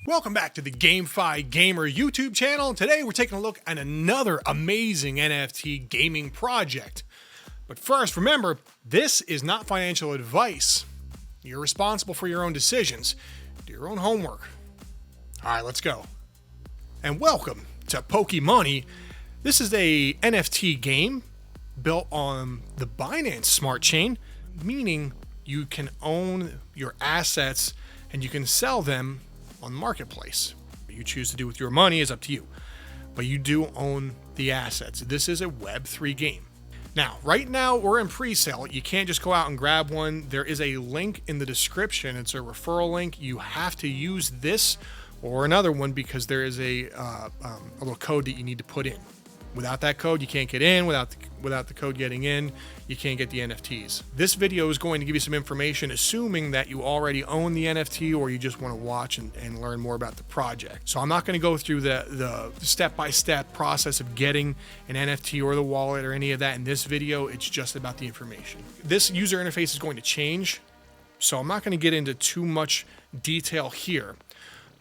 Welcome back to the GameFi Gamer YouTube channel. Today we're taking a look at another amazing NFT gaming project. But first, remember, this is not financial advice. You're responsible for your own decisions. Do your own homework. All right, let's go. And welcome to PoKeMoneY. This is a NFT game built on the Binance smart chain, meaning you can own your assets and you can sell them on the marketplace. What you choose to do with your money is up to you, but you do own the assets. This is a Web3 game. Now, right now we're in pre-sale. You can't just go out and grab one. There is a link in the description. It's a referral link. You have to use this or another one because there is a little code that you need to put in. Without that code, you can't get in. Without the code getting in, you can't get the NFTs. This video is going to give you some information, assuming that you already own the NFT or you just want to watch and learn more about the project. So I'm not going to go through the step-by-step process of getting an NFT or the wallet or any of that in this video. It's just about the information. This user interface is going to change, so I'm not going to get into too much detail here.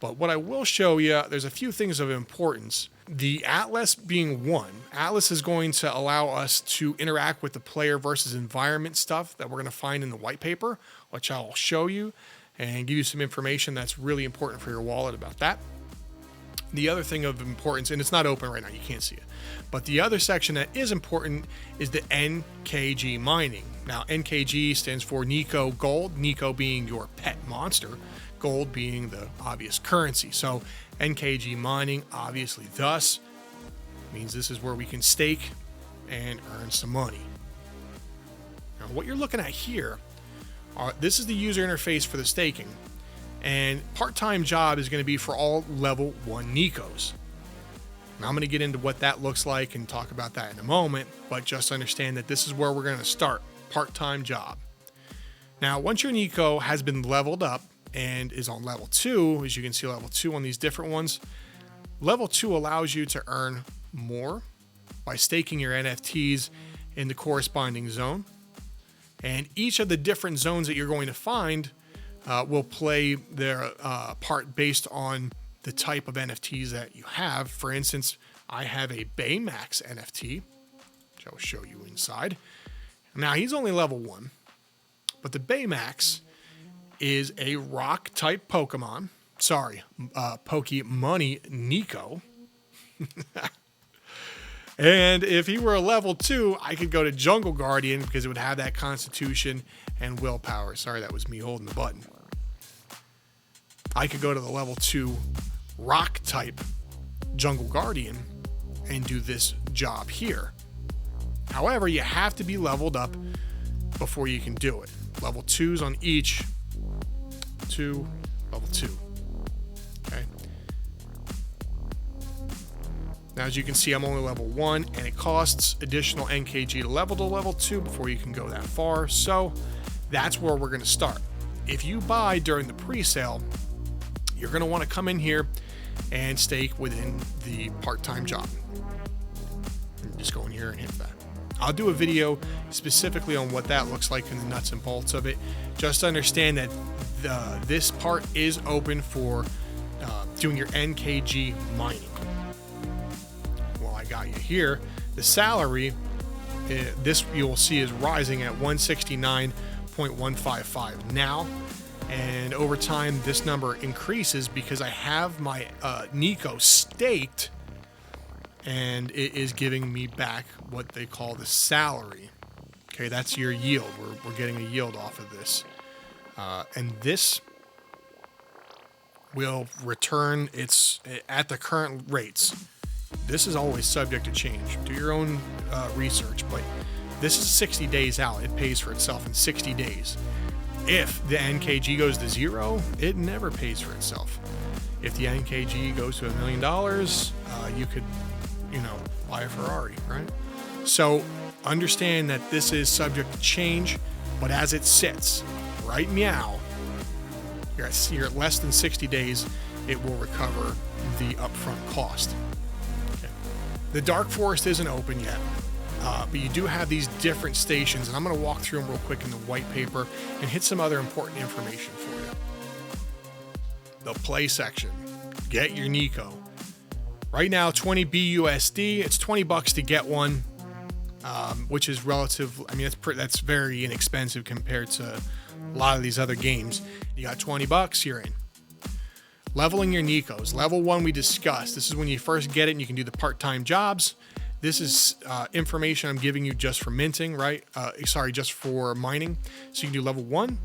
But what I will show you, there's a few things of importance. The Atlas being one. Atlas is going to allow us to interact with the player versus environment stuff that we're going to find in the white paper, which I'll show you and give you some information that's really important for your wallet about that. The other thing of importance, and it's not open right now, you can't see it, but the other section that is important is the NKG mining. Now, NKG stands for Neko Gold, Neko being your pet monster, gold being the obvious currency. So NKG mining, obviously, thus means this is where we can stake and earn some money. Now, what you're looking at here, this is the user interface for the staking, and part-time job is going to be for all level 1 Nikos. Now, I'm going to get into what that looks like and talk about that in a moment, but just understand that this is where we're going to start, part-time job. Now, once your Neko has been leveled up and is on level 2, as you can see level 2 on these different ones, level 2 allows you to earn more by staking your NFTs in the corresponding zone. And each of the different zones that you're going to find will play their part based on the type of NFTs that you have. For instance, I have a Baymax NFT, which I'll show you inside. Now, he's only level 1, but the Baymax is a rock type Pokemon. Sorry, PoKeMoneY Neko. And if he were a level 2, I could go to Jungle Guardian because it would have that constitution and willpower. Sorry, that was me holding the button. I could go to the level 2 rock type Jungle Guardian and do this job here. However, you have to be leveled up before you can do it. Level 2s on each. 2, level 2. Okay. Now, as you can see, I'm only level 1, and it costs additional NKG to level 2 before you can go that far. So that's where we're going to start. If you buy during the pre-sale, you're going to want to come in here and stake within the part-time job. And just go in here and hit that. I'll do a video specifically on what that looks like and the nuts and bolts of it. Just understand that this part is open for doing your NKG mining. Well, I got you here. The salary, this you'll see is rising at 169.155 now. And over time, this number increases because I have my Neko staked, and it is giving me back what they call the salary. Okay, that's your yield. We're getting a yield off of this. And this will return its at the current rates. This is always subject to change. Do your own research, but this is 60 days out. It pays for itself in 60 days. If the NKG goes to 0, it never pays for itself. If the NKG goes to $1 million, you could, buy a Ferrari, right? So understand that this is subject to change, but as it sits right now, you're at less than 60 days, it will recover the upfront cost. Okay. The Dark Forest isn't open yet. But you do have these different stations, and I'm going to walk through them real quick in the white paper and hit some other important information for you. The play section. get your Neko. Right now, 20 BUSD. It's $20 to get one, which is relative. I mean, that's very inexpensive compared to a lot of these other games. You got $20, you're in. Leveling your Nikos. Level 1 we discussed. This is when you first get it and you can do the part-time jobs. This is information I'm giving you just for minting, right? Just for mining. So you can do level 1.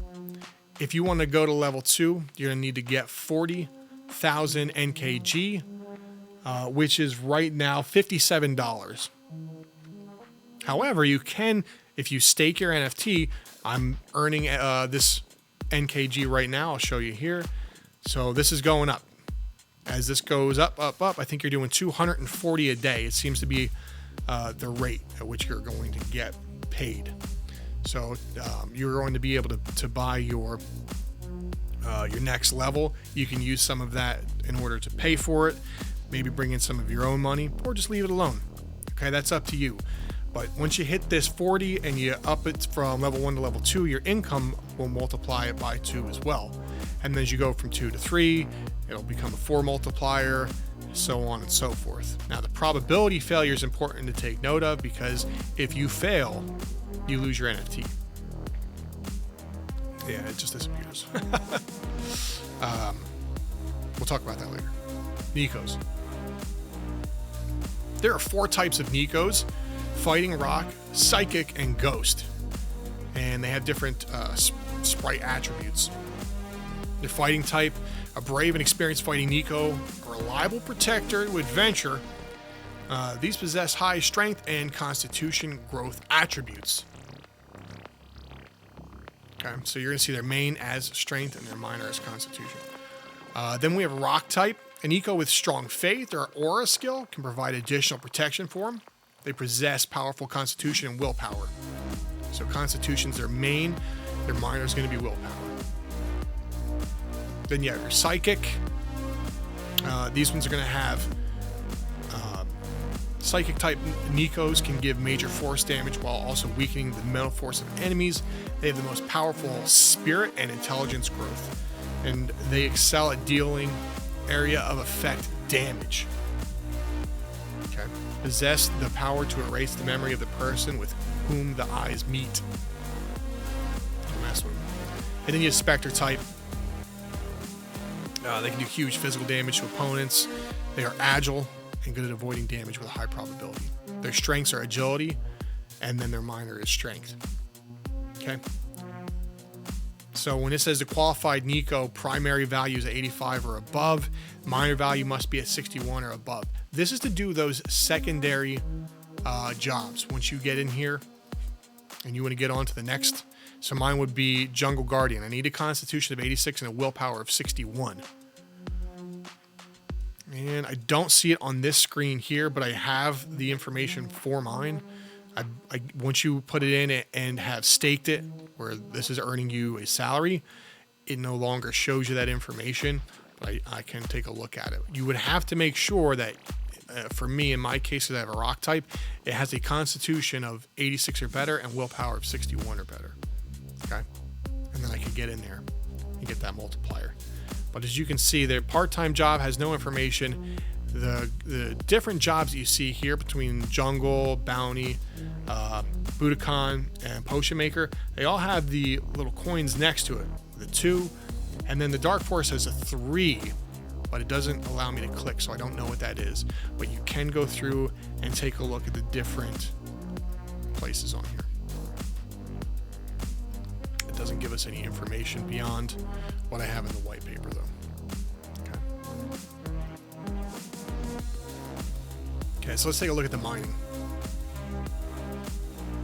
If you want to go to level 2, you're going to need to get 40,000 NKG, which is right now $57. However, you can, if you stake your NFT, I'm earning this NKG right now. I'll show you here. So this is going up. As this goes up, I think you're doing 240 a day. It seems to be the rate at which you're going to get paid. So you're going to be able to buy your next level. You can use some of that in order to pay for it. Maybe bring in some of your own money, or just leave it alone. Okay, that's up to you. But once you hit this 40 and you up it from level 1 to level 2, your income will multiply it by 2 as well. And then as you go from 2 to 3, it'll become a 4 multiplier, so on and so forth. Now, the probability failure is important to take note of, because if you fail, you lose your NFT. Yeah, it just disappears. We'll talk about that later. Nikos. There are 4 types of Nikos: Fighting, Rock, Psychic, and Ghost. And they have different sprite attributes. Their fighting type: a brave and experienced fighting Neko, a reliable protector to adventure. These possess high strength and constitution growth attributes. Okay, so you're going to see their main as strength and their minor as constitution. Then we have a rock type. An Neko with strong faith or aura skill can provide additional protection for them. They possess powerful constitution and willpower. So constitution's their main, their minor is going to be willpower. Then you have your psychic. These ones are going to have psychic type Nikos can give major force damage while also weakening the mental force of enemies. They have the most powerful spirit and intelligence growth, and they excel at dealing area of effect damage. Okay. Possess the power to erase the memory of the person with whom the eyes meet. Don't mess with them. And then you have Spectre type. They can do huge physical damage to opponents. They are agile and good at avoiding damage with a high probability. Their strengths are agility, and then their minor is strength. Okay. So when it says the qualified Neko primary value is 85 or above, minor value must be at 61 or above. This is to do those secondary jobs. Once you get in here and you want to get on to the next. So mine would be Jungle Guardian. I need a constitution of 86 and a willpower of 61. And I don't see it on this screen here, but I have the information for mine. Once you put it in and have staked it, where this is earning you a salary, it no longer shows you that information, but I can take a look at it. You would have to make sure that, for me, in my case, because I have a rock type, it has a constitution of 86 or better and willpower of 61 or better. Okay? And then I can get in there and get that multiplier. But as you can see, their part-time job has no information. The different jobs that you see here between Jungle, Bounty, Budokan, and Potion Maker, they all have the little coins next to it. The 2, and then the Dark Forest has a 3, but it doesn't allow me to click, so I don't know what that is. But you can go through and take a look at the different places on here. It doesn't give us any information beyond what I have in the white paper, though. Okay, so let's take a look at the mining.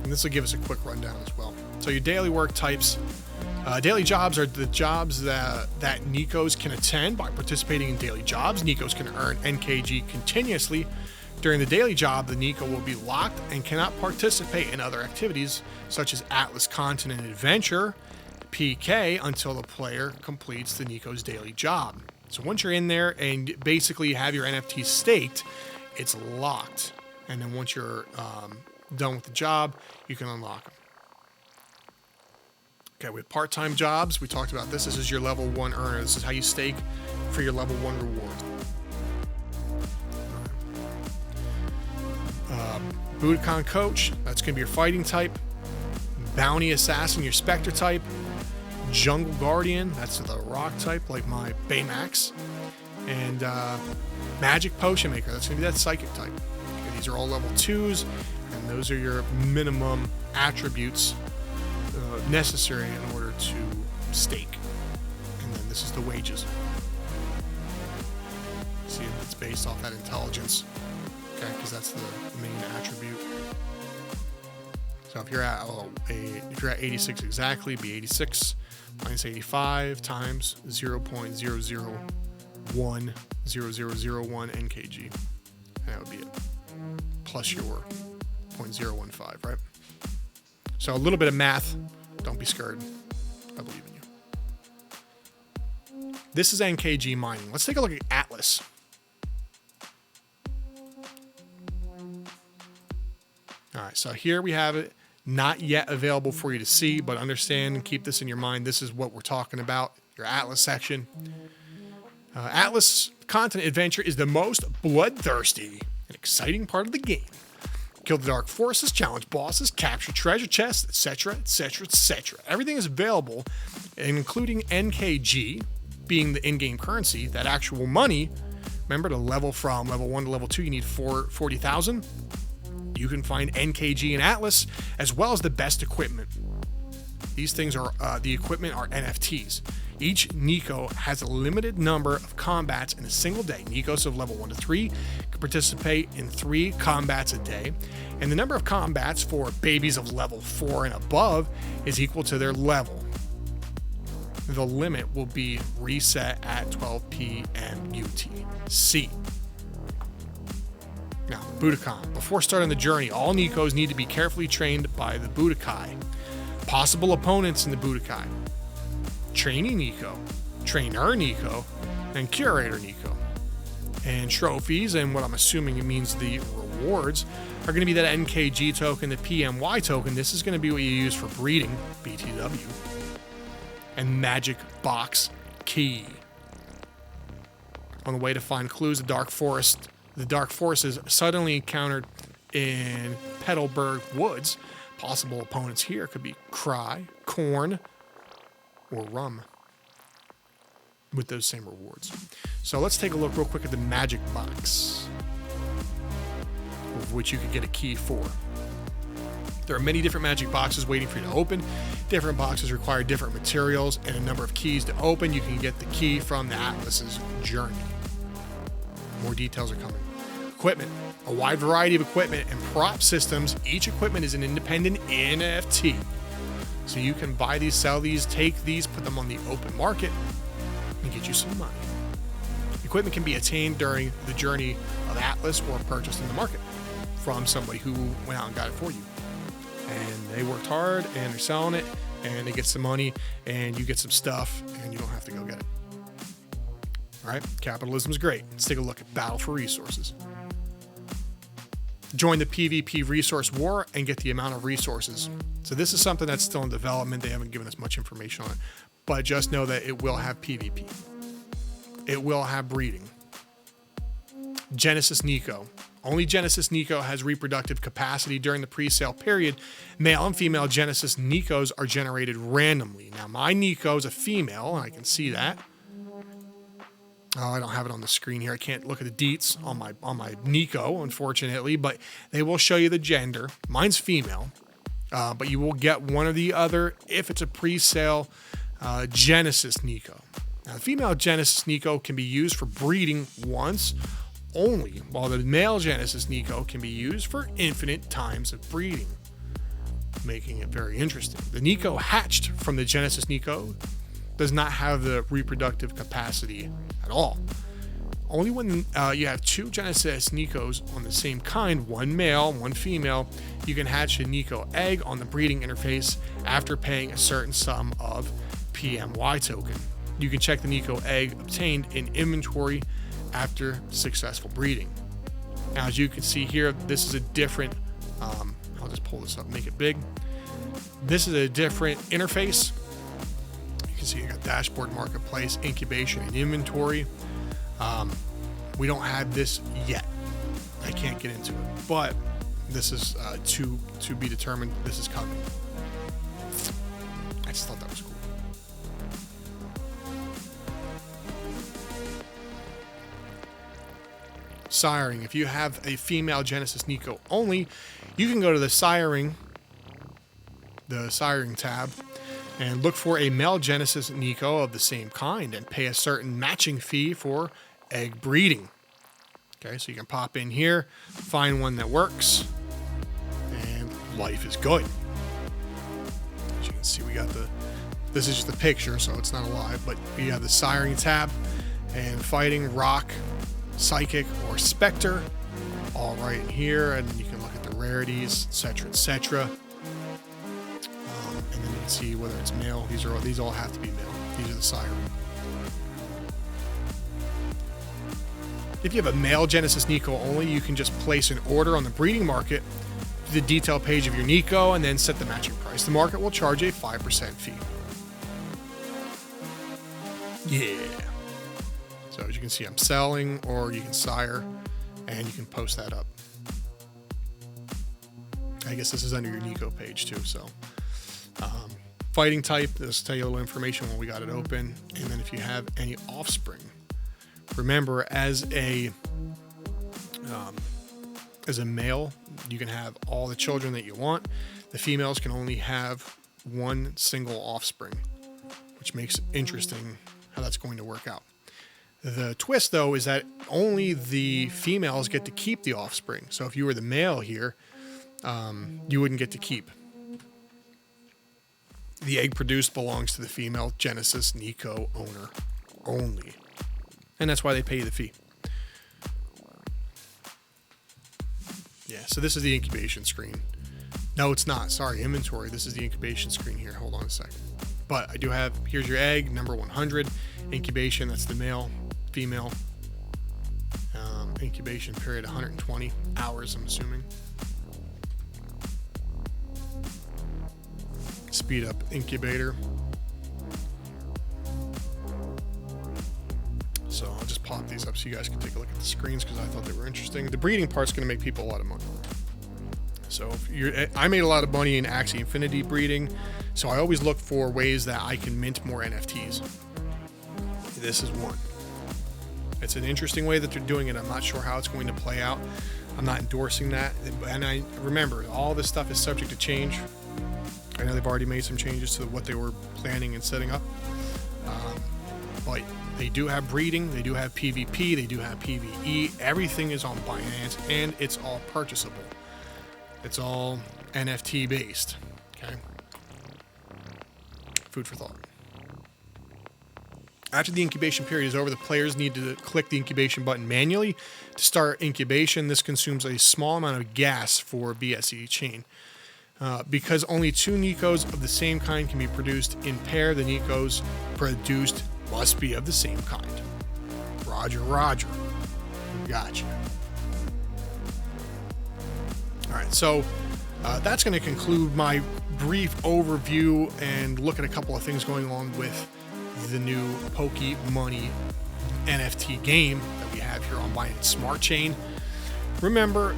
And this will give us a quick rundown as well. So your daily work types. Daily jobs are the jobs that Nikos can attend by participating in daily jobs. Nikos can earn NKG continuously. During the daily job, the Neko will be locked and cannot participate in other activities such as Atlas Continent Adventure, PK, until the player completes the Neko's daily job. So once you're in there and basically have your NFTs staked, it's locked. And then once you're done with the job, you can unlock them. Okay, with part-time jobs, we talked about this. This is your level 1 earner. This is how you stake for your level 1 reward. Budokan Coach, that's going to be your fighting type. Bounty Assassin, your Spectre type. Jungle Guardian, that's the rock type, like my Baymax. And Magic Potion Maker, that's going to be that psychic type. Okay, these are all level 2s, and those are your minimum attributes necessary in order to stake. And then this is the wages. See, it's based off that intelligence, okay, because that's the main attribute. So if you're at 86 exactly, it'd be 86 minus 85 times 0.00100001 NKG, and that would be it, plus your 0.015, right? So a little bit of math. Don't be scared. I believe in you. This is NKG mining. Let's take a look at Atlas. All right, so here we have it. Not yet available for you to see, but understand and keep this in your mind. This is what we're talking about, your Atlas section. Atlas content adventure is the most bloodthirsty and exciting part of the game. Kill the dark forces, challenge bosses, capture treasure chests, etc., etc., etc. Everything is available, including NKG, being the in-game currency, that actual money. Remember, to level from level 1 to level 2, you need 40,000. You can find NKG in Atlas, as well as the best equipment. These things are, the equipment are NFTs. Each Neko has a limited number of combats in a single day. Nikos of level 1 to 3 can participate in 3 combats a day. And the number of combats for babies of level 4 and above is equal to their level. The limit will be reset at 12 p.m. UTC. Now, Budokan. Before starting the journey, all Nikos need to be carefully trained by the Budokai. Possible opponents in the Budokai: Trainee Neko, Trainer Neko, and Curator Neko. And trophies, and what I'm assuming it means the rewards, are going to be that NKG token, the PMY token. This is going to be what you use for breeding, BTW, and Magic Box Key. On the way to find clues, the Dark Forest is suddenly encountered in Petalburg Woods. Possible opponents here could be Cry, Corn, or Rum, with those same rewards. So let's take a look real quick at the Magic Box, of which you could get a key for. There are many different Magic Boxes waiting for you to open. Different boxes require different materials and a number of keys to open. You can get the key from the Atlas's journey. More details are coming. Equipment. A wide variety of equipment and prop systems. Each equipment is an independent NFT. So you can buy these, sell these, take these, put them on the open market, and get you some money. Equipment can be attained during the journey of Atlas or purchased in the market from somebody who went out and got it for you. And they worked hard and they're selling it, and they get some money, and you get some stuff, and you don't have to go get it. All right, capitalism is great. Let's take a look at Battle for Resources. Join the PvP resource war and get the amount of resources. So this is something that's still in development. They haven't given us much information on it, but just know that it will have PvP. It will have breeding. Genesis Neko. Only Genesis Neko has reproductive capacity during the pre-sale period. Male and female Genesis Nekos are generated randomly. Now my Neko is a female, and I can see that. Oh, I don't have it on the screen here. I can't look at the deets on my Neko, unfortunately, but they will show you the gender. Mine's female, but you will get one or the other if it's a pre-sale Genesis Neko. Now, the female Genesis Neko can be used for breeding once only, while the male Genesis Neko can be used for infinite times of breeding, making it very interesting. The Neko hatched from the Genesis Neko does not have the reproductive capacity at all. Only when you have 2 Genesis Nekos on the same kind, one male, one female, you can hatch a Neko egg on the breeding interface after paying a certain sum of PMY token. You can check the Neko egg obtained in inventory after successful breeding. Now, as you can see here, this is a different, I'll just pull this up, make it big. This is a different interface. So you got dashboard, marketplace, incubation, and inventory. We don't have this yet. I can't get into it, but This is to be determined. This is coming. I just thought that was cool. Siring. If you have a female Genesis Neko only, you can go to the siring tab and look for a male Genesis Neko of the same kind and pay a certain matching fee for egg breeding. Okay, so you can pop in here, find one that works, and life is good. As you can see, we got this is just a picture, so it's not alive, but we have the siring tab and fighting, rock, psychic, or specter, all right in here, and you can look at the rarities, etc., etc. And then you can see whether it's male. These all have to be male. These are the siren. If you have a male Genesis Neko only, you can just place an order on the breeding market to the detail page of your Neko and then set the matching price. The market will charge a 5% fee. Yeah. So as you can see, I'm selling, or you can sire, and you can post that up. I guess this is under your Neko page too. So fighting type, this will tell you a little information when we got it open. And then if you have any offspring, remember as a male, you can have all the children that you want. The females can only have one single offspring, which makes it interesting how that's going to work out. The twist, though, is that only the females get to keep the offspring. So if you were the male here, you wouldn't get to keep. The egg produced belongs to the female Genesis Neko owner only. And that's why they pay you the fee. Yeah, so this is the incubation screen. No, it's not. Sorry, inventory. This is the incubation screen here. Hold on a second. But I do have, here's your egg, number 100. Incubation, that's the male, female. Incubation period, 120 hours, I'm assuming. Speed up incubator. So I'll just pop these up so you guys can take a look at the screens because I thought they were interesting. The breeding part's going to make people a lot of money. So I made a lot of money in Axie Infinity breeding, so I always look for ways that I can mint more NFTs. This is one. It's an interesting way that they're doing it. I'm not sure how it's going to play out. I'm not endorsing that. And I remember, all this stuff is subject to change. I know they've already made some changes to what they were planning and setting up. But they do have breeding, they do have PvP, they do have PvE. Everything is on Binance, and it's all purchasable. It's all NFT based. Okay. Food for thought. After the incubation period is over, the players need to click the incubation button manually to start incubation. This consumes a small amount of gas for BSC chain. Because only two Nekos of the same kind can be produced in pair, the Nekos produced must be of the same kind. Roger, roger. Gotcha. All right, so that's going to conclude my brief overview and look at a couple of things going on with the new PoKeMoneY NFT game that we have here on Binance Smart Chain. Remember,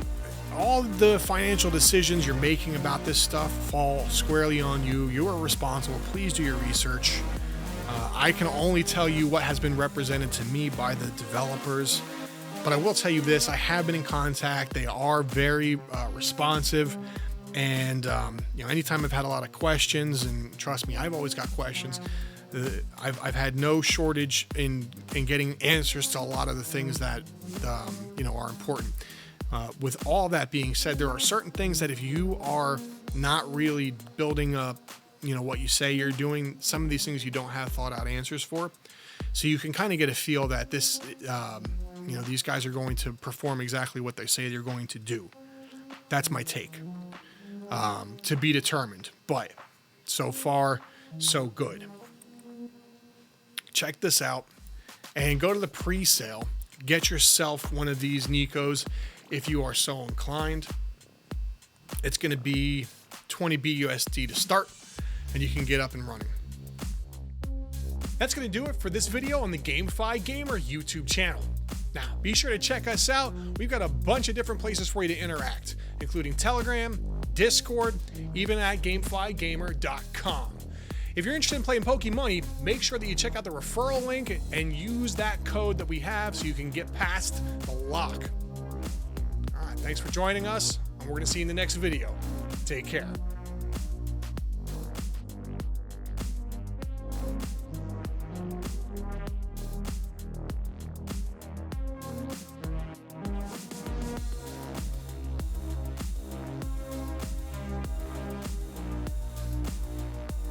all the financial decisions you're making about this stuff fall squarely on you. You are responsible. Please do your research. I can only tell you what has been represented to me by the developers, but I will tell you this: I have been in contact. They are very responsive, and anytime I've had a lot of questions, and trust me, I've always got questions. I've had no shortage in getting answers to a lot of the things that are important. With all that being said, there are certain things that if you are not really building up, what you say you're doing, some of these things you don't have thought out answers for. So you can kind of get a feel that this, these guys are going to perform exactly what they say they're going to do. That's my take. To be determined, but so far, so good. Check this out and go to the pre-sale. Get yourself one of these Nekos if you are so inclined. It's going to be 20 BUSD to start, and you can get up and running. That's going to do it for this video on the GameFi Gamer YouTube channel. Now, be sure to check us out. We've got a bunch of different places for you to interact, including Telegram, Discord, even at GameFiGamer.com. If you're interested in playing PoKeMoneY, make sure that you check out the referral link and use that code that we have so you can get past the lock. All right, thanks for joining us, and we're going to see you in the next video. Take care.